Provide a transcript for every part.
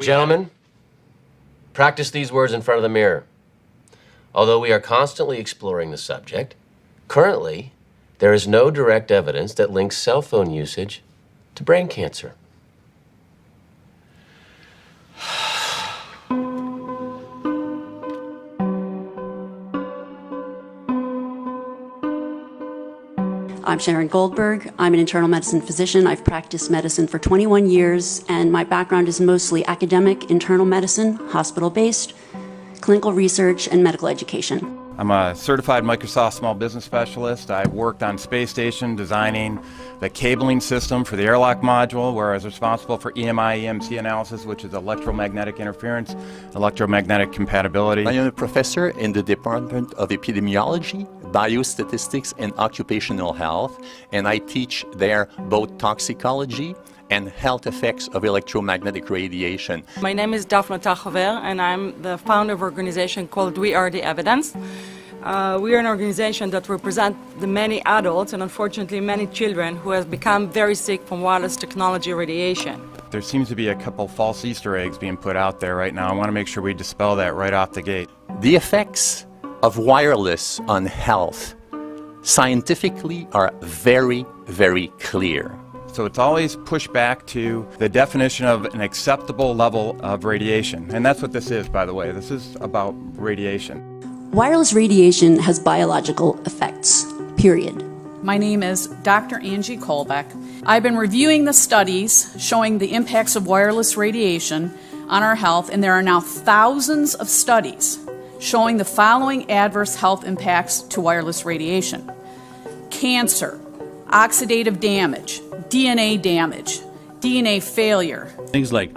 Gentlemen, practice these words in front of the mirror. Although we are constantly exploring the subject, currently, there is no direct evidence that links cell phone usage to brain cancer. I'm Sharon Goldberg. I'm an internal medicine physician. I've practiced medicine for 21 years, and my background is mostly academic, internal medicine, hospital-based, clinical research, and medical education. I'm a certified Microsoft small business specialist. I worked on space station designing the cabling system for the airlock module, where I was responsible for EMI, EMC analysis, which is electromagnetic interference, electromagnetic compatibility. I am a professor in the Department of Epidemiology, Biostatistics, and Occupational Health, and I teach there both toxicology and health effects of electromagnetic radiation. My name is Dafna Tachover, and I'm the founder of an organization called We Are the Evidence. We are an organization that represents the many adults and unfortunately many children who have become very sick from wireless technology radiation. There seems to be a couple false Easter eggs being put out there right now. I want to make sure we dispel that right off the gate. The effects of wireless on health scientifically are very, very clear. So it's always pushed back to the definition of an acceptable level of radiation. And that's what this is, by the way. This is about radiation. Wireless radiation has biological effects, period. My name is Dr. Angie Kolbeck. I've been reviewing the studies showing the impacts of wireless radiation on our health, and there are now thousands of studies showing the following adverse health impacts to wireless radiation: cancer, oxidative damage, DNA damage, DNA failure. Things like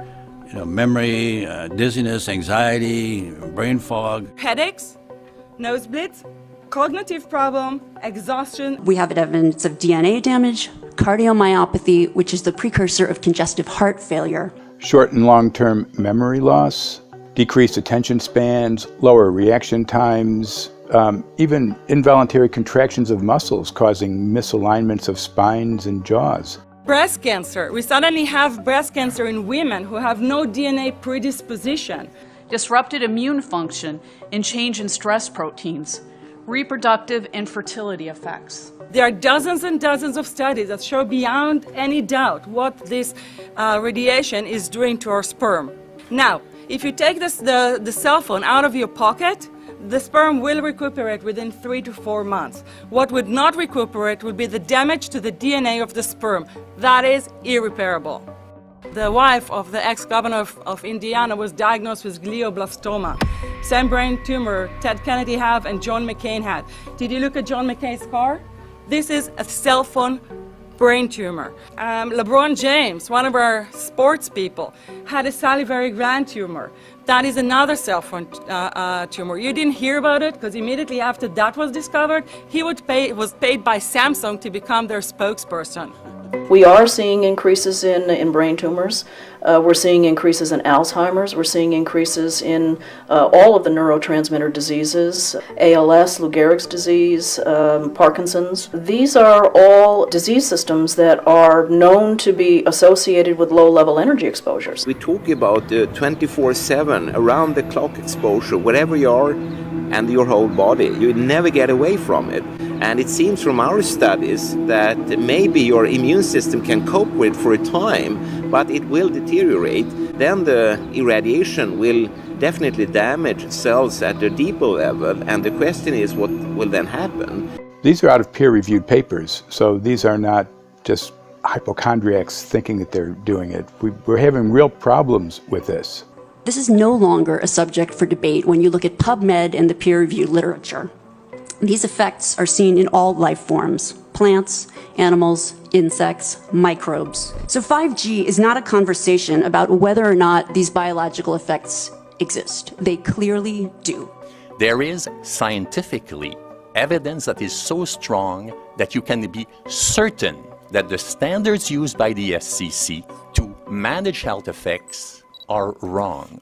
memory, dizziness, anxiety, brain fog. Headaches, nosebleeds, cognitive problem, exhaustion. We have evidence of DNA damage, cardiomyopathy, which is the precursor of congestive heart failure. Short and long-term memory loss, decreased attention spans, lower reaction times, even involuntary contractions of muscles causing misalignments of spines and jaws. Breast cancer. We suddenly have breast cancer in women who have no DNA predisposition. Disrupted immune function and change in stress proteins, reproductive and fertility effects. There are dozens and dozens of studies that show beyond any doubt what this radiation is doing to our sperm. Now, if you take the cell phone out of your pocket, the sperm will recuperate within 3 to 4 months. What would not recuperate would be the damage to the DNA of the sperm. That is irreparable. The wife of the ex-governor of Indiana was diagnosed with glioblastoma. Same brain tumor Ted Kennedy had and John McCain had. Did you look at John McCain's car? This is a cell phone brain tumor. LeBron James, one of our sports people, had a salivary gland tumor. That is another cell phone tumor. You didn't hear about it because immediately after that was discovered, he was paid by Samsung to become their spokesperson. We are seeing increases in brain tumors. We're seeing increases in Alzheimer's. We're seeing increases in all of the neurotransmitter diseases, ALS, Lou Gehrig's disease, Parkinson's. These are all disease systems that are known to be associated with low-level energy exposures. We talk about 24/7, around-the-clock exposure, wherever you are and your whole body. You never get away from it. And it seems from our studies that maybe your immune system can cope with for a time, but it will deteriorate. Then the irradiation will definitely damage cells at a deeper level, and the question is what will then happen? These are out of peer-reviewed papers, so these are not just hypochondriacs thinking that they're doing it. We're having real problems with this. This is no longer a subject for debate when you look at PubMed and the peer-reviewed literature. These effects are seen in all life forms: plants, animals, insects, microbes. So 5G is not a conversation about whether or not these biological effects exist. They clearly do. There is scientifically evidence that is so strong that you can be certain that the standards used by the SCC to manage health effects are wrong.